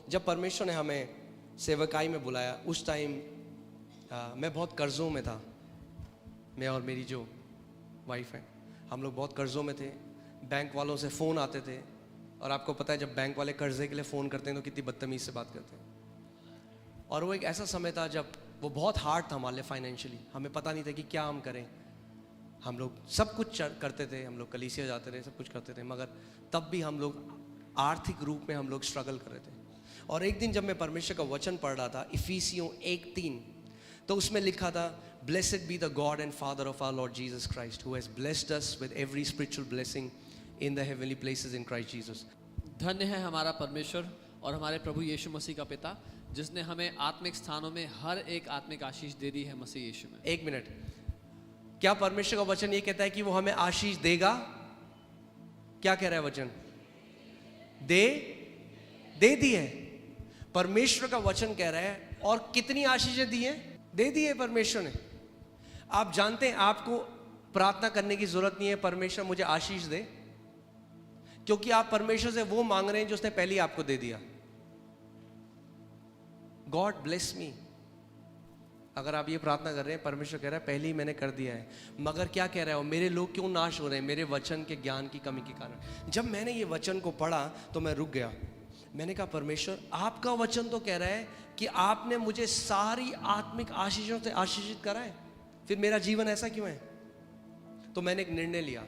जब परमेश्वर ने हमें सेवकाई में बुलाया, उस टाइम मैं बहुत कर्ज़ों में था। मैं और मेरी जो वाइफ है, हम लोग बहुत कर्ज़ों में थे। बैंक वालों से फ़ोन आते थे, और आपको पता है जब बैंक वाले कर्ज़े के लिए फ़ोन करते हैं तो कितनी बदतमीज़ से बात करते हैं। और वो एक ऐसा समय था जब वो बहुत हार्ड था हमारे लिए फाइनेंशियली। हमें पता नहीं था कि क्या हम करें। हम लोग सब कुछ करते थे, हम लोग कलीसिया जाते थे, सब कुछ करते थे, मगर तब भी हम लोग आर्थिक रूप में हम लोग स्ट्रगल कर रहे थे। और एक दिन जब मैं परमेश्वर का वचन पढ़ रहा था, इफिसियों 1:3, तो उसमें लिखा था, blessed be the God and father of our Lord Jesus Christ, who has blessed us with every spiritual blessing in the heavenly places in Christ Jesus. धन्य है हमारा परमेश्वर और हमारे प्रभु यीशु मसीह का पिता, जिसने हमें आत्मिक स्थानों में हर एक आत्मिक आशीष दे दी है मसीह यीशु में। एक मिनट, क्या परमेश्वर का वचन ये कहता है कि वो हमें आशीष देगा? क्या कह रहा है वचन? दे दी है। परमेश्वर का वचन कह रहा है, और कितनी आशीषें दी हैं? दे दी है परमेश्वर ने। आप जानते हैं आपको प्रार्थना करने की जरूरत नहीं है परमेश्वर मुझे आशीष दे, क्योंकि आप परमेश्वर से वो मांग रहे हैं जो उसने पहले ही आपको दे दिया। गॉड ब्लेस मी, अगर आप ये प्रार्थना कर रहे हैं, परमेश्वर कह रहा है पहले ही मैंने कर दिया है। मगर क्या कह रहा है, मेरे लोग क्यों नाश हो रहे हैं? मेरे वचन के ज्ञान की कमी के कारण। जब मैंने ये वचन को पढ़ा तो मैं रुक गया। मैंने कहा परमेश्वर, आपका वचन तो कह रहा है कि आपने मुझे सारी आत्मिक आशीषों से आशीषित करा है, फिर मेरा जीवन ऐसा क्यों है? तो मैंने एक निर्णय लिया।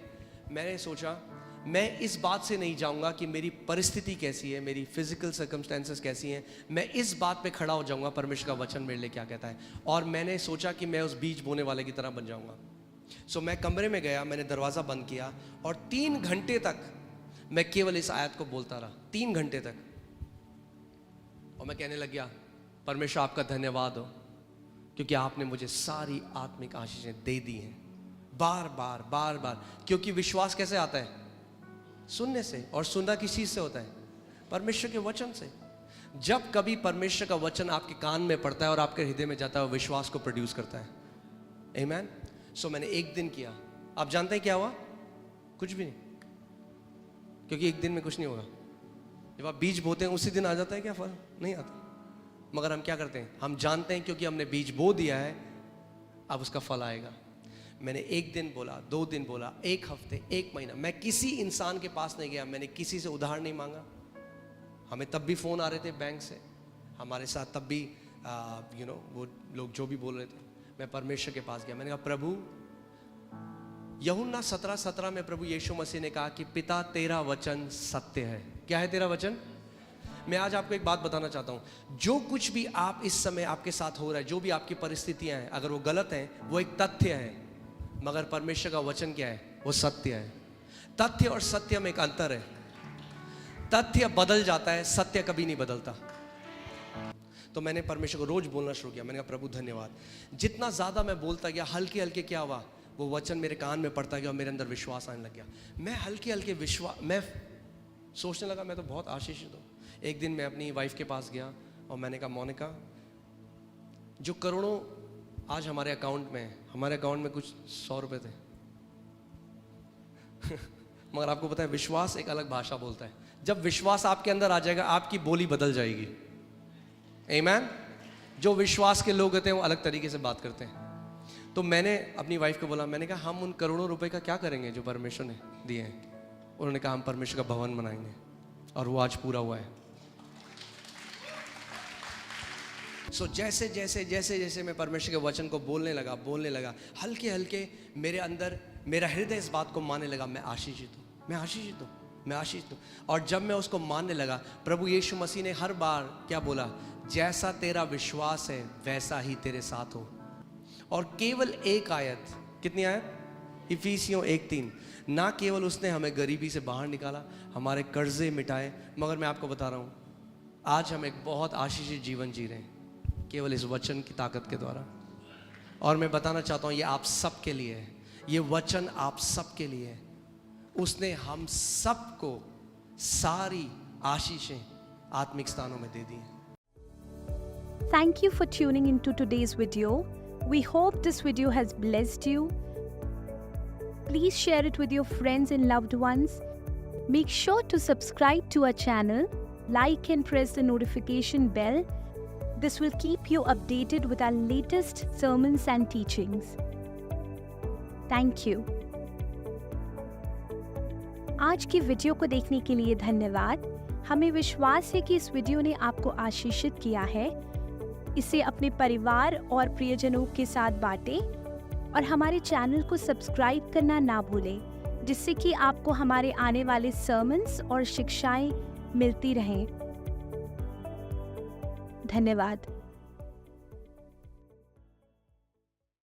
मैंने सोचा मैं इस बात से नहीं जाऊंगा कि मेरी परिस्थिति कैसी है, मेरी फिजिकल सर्कमस्टेंसेस कैसी हैं। मैं इस बात पे खड़ा हो जाऊंगा परमेश्वर का वचन मेरे लिए क्या कहता है। और मैंने सोचा कि मैं उस बीज बोने वाले की तरह बन जाऊंगा। सो मैं कमरे में गया, मैंने दरवाज़ा बंद किया, और 3 घंटे तक मैं केवल इस आयत को बोलता रहा। 3 घंटे तक। और मैं कहने लग गया, परमेश्वर आपका धन्यवाद हो, क्योंकि आपने मुझे सारी आत्मिक आशीषें दे दी हैं। बार बार बार बार। क्योंकि विश्वास कैसे आता है? सुनने से। और सुनना किस चीज से होता है? परमेश्वर के वचन से। जब कभी परमेश्वर का वचन आपके कान में पड़ता है और आपके हृदय में जाता है, वो विश्वास को प्रोड्यूस करता है। आमीन। सो मैंने एक दिन किया। आप जानते हैं क्या हुआ? कुछ भी नहीं, क्योंकि एक दिन में कुछ नहीं होगा। जब आप बीज बोते हैं उसी दिन आ जाता है क्या फल? नहीं आता। मगर हम क्या करते हैं, हम जानते हैं क्योंकि हमने बीज बो दिया है, अब उसका फल आएगा। मैंने 1 दिन बोला, 2 दिन बोला, 1 हफ्ते, 1 महीना। मैं किसी इंसान के पास नहीं गया, मैंने किसी से उधार नहीं मांगा। हमें तब भी फ़ोन आ रहे थे बैंक से, हमारे साथ तब भी वो लोग जो भी बोल रहे थे। मैं परमेश्वर के पास गया, मैंने कहा प्रभु, यूहन्ना 17:17 में प्रभु यीशु मसीह ने कहा कि पिता तेरा वचन सत्य है। क्या है तेरा वचन? मैं आज आपको एक बात बताना चाहता हूँ। जो कुछ भी आप इस समय आपके साथ हो रहा है, जो भी आपकी परिस्थितियाँ हैं, अगर वो गलत हैं, वो एक तथ्य है। मगर परमेश्वर का वचन क्या है? वो सत्य है। तथ्य और सत्य में एक अंतर है। तथ्य बदल जाता है, सत्य कभी नहीं बदलता। तो मैंने परमेश्वर को रोज बोलना शुरू किया। मैंने कहा प्रभु धन्यवाद। जितना ज्यादा मैं बोलता गया, हल्के हल्के क्या हुआ, वो वचन मेरे कान में पड़ता गया और मेरे अंदर विश्वास आने लग गया। मैं हल्के हल्के मैं सोचने लगा मैं तो बहुत आशीषित हूँ। एक दिन मैं अपनी वाइफ के पास गया और मैंने कहा मोनिका, जो करोड़ों आज हमारे अकाउंट में, हमारे अकाउंट में कुछ 100 रुपए थे मगर आपको पता है विश्वास एक अलग भाषा बोलता है। जब विश्वास आपके अंदर आ जाएगा, आपकी बोली बदल जाएगी। आमीन। जो विश्वास के लोग होते हैं वो अलग तरीके से बात करते हैं। तो मैंने अपनी वाइफ को बोला, मैंने कहा हम उन करोड़ों रुपए का क्या करेंगे जो परमेश्वर ने दिए हैं? उन्होंने कहा हम परमेश्वर का भवन बनाएंगे, और वो आज पूरा हुआ है। जैसे जैसे जैसे जैसे मैं परमेश्वर के वचन को बोलने लगा, हल्के हल्के मेरे अंदर मेरा हृदय इस बात को मानने लगा, मैं आशीषित हूँ, मैं आशीषित हूँ, मैं आशीषित हूँ। और जब मैं उसको मानने लगा, प्रभु यीशु मसीह ने हर बार क्या बोला? जैसा तेरा विश्वास है वैसा ही तेरे साथ हो। और केवल एक आयत, कितनी आयत? इफिसियों 1:3। ना केवल उसने हमें गरीबी से बाहर निकाला, हमारे कर्जे मिटाए, मगर मैं आपको बता रहा हूँ आज हम एक बहुत आशीषित जीवन जी रहे हैं केवल इस वचन की ताकत के द्वारा। और मैं बताना चाहता हूँ ये आप सब के लिए है, ये वचन आप सब के लिए है। उसने हम सबको सारी आशीषें आत्मिक स्थानों में दे दी हैं। Thank you for tuning into today's video. We hope this video has blessed you. Please share it with your friends and loved ones. Make sure to subscribe to our channel like and press the notification bell. This will keep you updated with our latest sermons and teachings. Thank you. आज की video को देखने के लिए धन्यवाद। हमें विश्वास है कि इस वीडियो ने आपको आशीषित किया है। इसे अपने परिवार और प्रियजनों के साथ बांटें और हमारे चैनल को सब्सक्राइब करना ना भूलें, जिससे कि आपको हमारे आने वाले सर्मन्स और शिक्षाएं मिलती रहें। धन्यवाद।